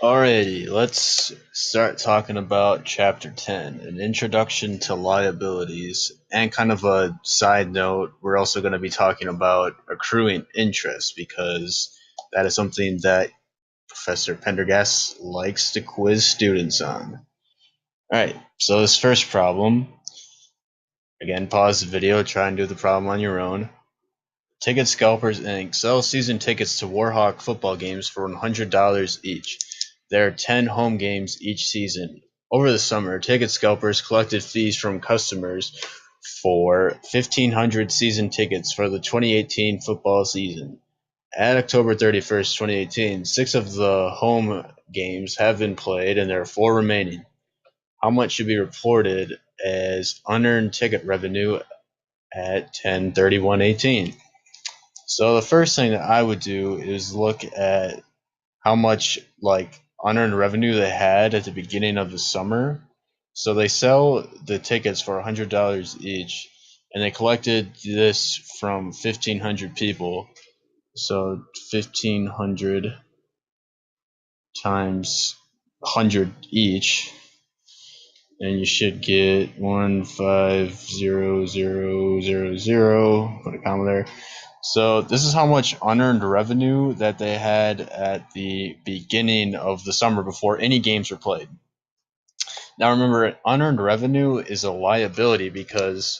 Alrighty, let's start talking about Chapter 10, an introduction to liabilities. And kind of a side note, we're also going to be talking about accruing interest because that is something that Professor Pendergast likes to quiz students on. Alright, so this first problem, again, pause the video, try and do the problem on your own. Ticket Scalpers Inc. sells season tickets to Warhawk football games for $100 each. There are 10 home games each season. Over the summer, Ticket Scalpers collected fees from customers for 1,500 season tickets for the 2018 football season. At October 31st, 2018, 6 of the home games have been played and there are 4 remaining. How much should be reported as unearned ticket revenue at 10/31/18? So the first thing that I would do is look at how much unearned revenue they had at the beginning of the summer. So they sell the tickets for $100 each, and they collected this from 1,500 people. So 1,500 times 100 each, and you should get 150000. Put a comma there. So this is how much unearned revenue that they had at the beginning of the summer before any games were played. Now remember, unearned revenue is a liability because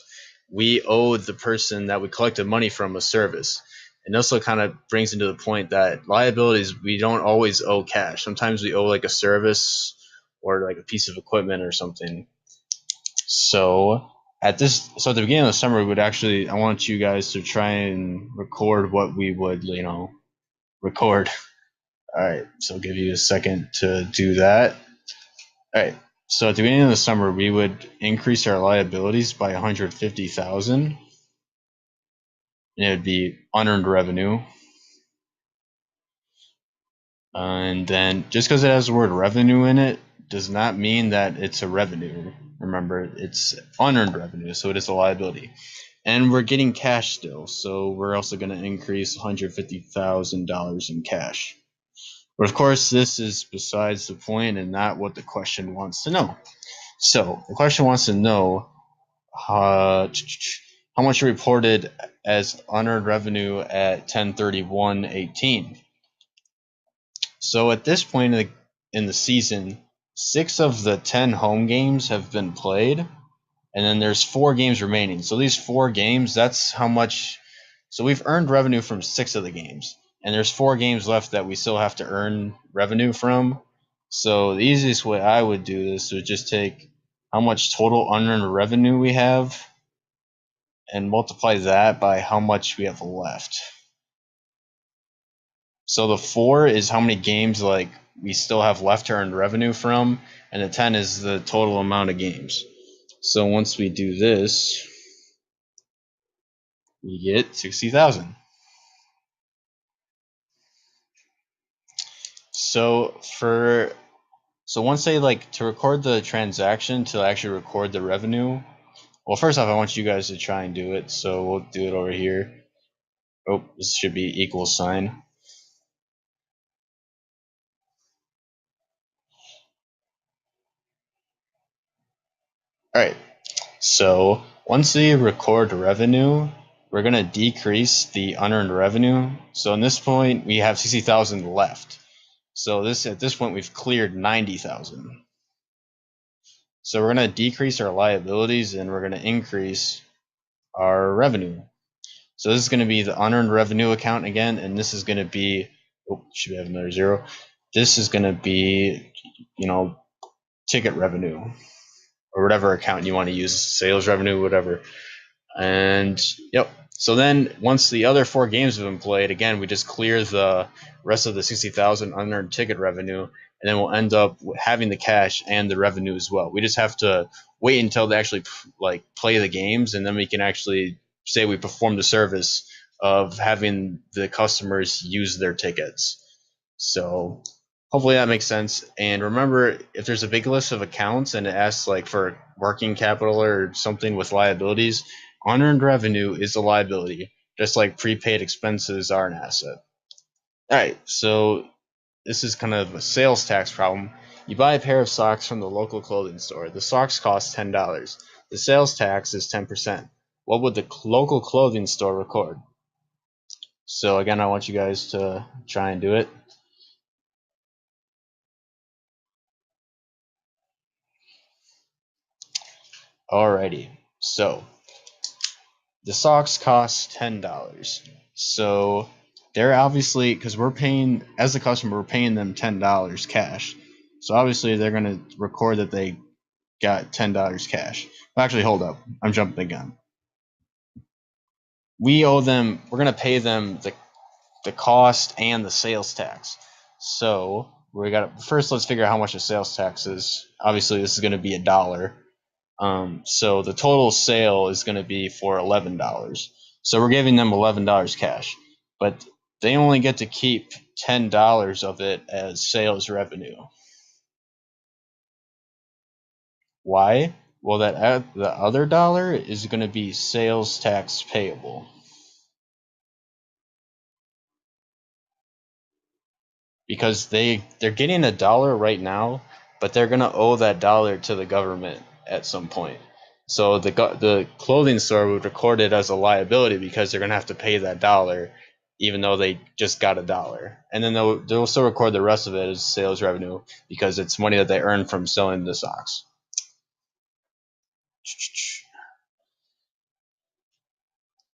we owe the person that we collected money from a service. And also kind of brings into the point that liabilities, we don't always owe cash. Sometimes we owe like a service or like a piece of equipment or something. So at the beginning of the summer, we would actually, I want you guys to try and record what we would, record. All right, so I'll give you a second to do that. All right, so at the beginning of the summer, we would increase our liabilities by 150,000, and it would be unearned revenue. And then just because it has the word revenue in it does not mean that it's a revenue. Remember, it's unearned revenue, so it is a liability. And we're getting cash still, so we're also going to increase $150,000 in cash. But of course, this is besides the point and not what the question wants to know. So the question wants to know how much you reported as unearned revenue at 10/31/18. So at this point in the season, 6 of the 10 home games have been played, and then there's 4 games remaining. So these 4 games, that's how much. So we've earned revenue from 6 of the games, and there's 4 games left that we still have to earn revenue from. So the easiest way I would do this would just take how much total unearned revenue we have and multiply that by how much we have left. So the 4 is how many games we still have left to earn revenue from, and the 10 is the total amount of games. So once we do this, we get 60,000. So once they to record the transaction to actually record the revenue, well, first off, I want you guys to try and do it. So we'll do it over here. Oh, this should be equal sign. All right. So once we record revenue, we're going to decrease the unearned revenue. So in this point, we have 60,000 left. So at this point, we've cleared 90,000. So we're going to decrease our liabilities and we're going to increase our revenue. So this is going to be the unearned revenue account again, and this is going to be, should have another 0. This is going to be, ticket revenue or whatever account you want to use, sales revenue, whatever. And yep. So then once the other 4 games have been played, again, we just clear the rest of the 60,000 unearned ticket revenue, and then we'll end up having the cash and the revenue as well. We just have to wait until they actually play the games, and then we can actually say we performed the service of having the customers use their tickets. So hopefully that makes sense. And remember, if there's a big list of accounts and it asks for working capital or something with liabilities, unearned revenue is a liability, just like prepaid expenses are an asset. All right, so this is kind of a sales tax problem. You buy a pair of socks from the local clothing store. The socks cost $10. The sales tax is 10%. What would the local clothing store record? So again, I want you guys to try and do it. Alrighty. So the socks cost $10. So they're obviously, because we're paying, as a customer, we're paying them $10 cash. So obviously they're going to record that they got $10 cash. Actually, hold up. I'm jumping the gun. We owe them, we're going to pay them the cost and the sales tax. So we got first, let's figure out how much the sales tax is. Obviously, this is going to be $1. So the total sale is going to be for $11. So we're giving them $11 cash, but they only get to keep $10 of it as sales revenue. Why? Well, that the other dollar is going to be sales tax payable. Because they're getting $1 right now, but they're gonna owe that dollar to the government at some point. So the clothing store would record it as a liability because they're gonna have to pay that dollar, even though they just got $1. And then they'll still record the rest of it as sales revenue because it's money that they earn from selling the socks.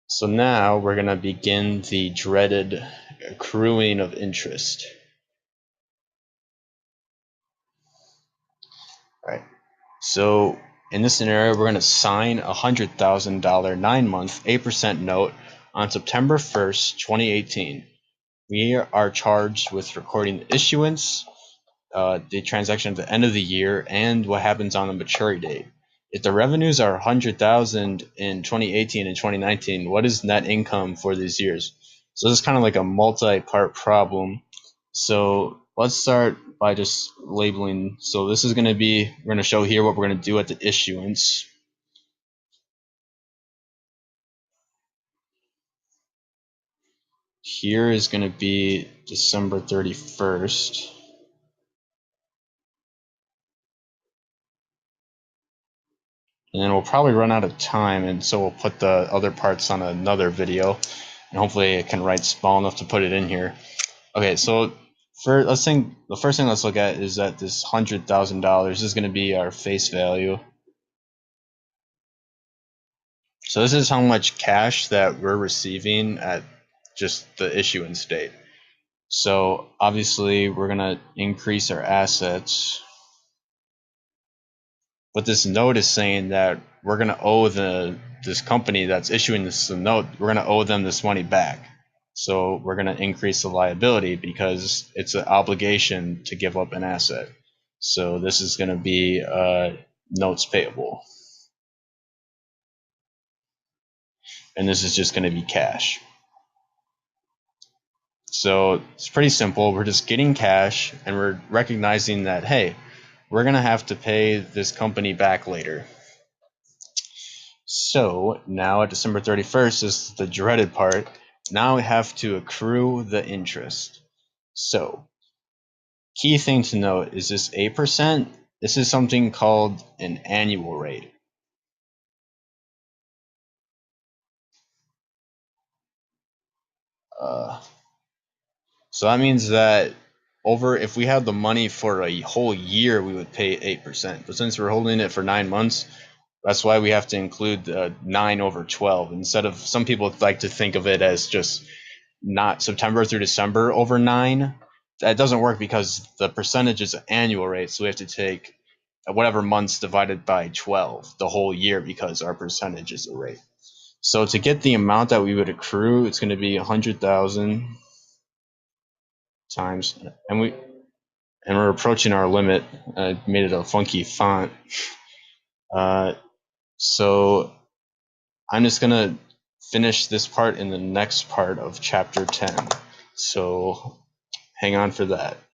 So now we're gonna begin the dreaded accruing of interest. All right. So in this scenario, we're going to sign a $100,000 9-month 8% note on September 1st, 2018. We are charged with recording the issuance, the transaction at the end of the year, and what happens on the maturity date. If the revenues are $100,000 in 2018 and 2019, what is net income for these years? So this is kind of like a multi-part problem. So let's start by just labeling. So this is going to be, we're going to show here what we're going to do at the issuance. Here is going to be December 31st. And then we'll probably run out of time, and so we'll put the other parts on another video, and hopefully it can write small enough to put it in here. Okay, so the first thing let's look at is that this $100,000 is going to be our face value. So this is how much cash that we're receiving at just the issuance date. So obviously we're going to increase our assets. But this note is saying that we're going to owe this company that's issuing this note, we're going to owe them this money back. So we're going to increase the liability because it's an obligation to give up an asset. So this is going to be notes payable. And this is just going to be cash. So it's pretty simple. We're just getting cash and we're recognizing that, hey, we're going to have to pay this company back later. So now at December 31st is the dreaded part. Now we have to accrue the interest. So key thing to note is this 8%. This is something called an annual rate. So that means that if we had the money for a whole year, we would pay 8%. But since we're holding it for 9 months, that's why we have to include 9 over 12. Instead of, some people like to think of it as just not September through December over 9. That doesn't work because the percentage is an annual rate. So we have to take whatever months divided by 12 the whole year because our percentage is a rate. So to get the amount that we would accrue, it's going to be 100,000 times, and we're approaching our limit. I made it a funky font. So I'm just going to finish this part in the next part of chapter 10. So hang on for that.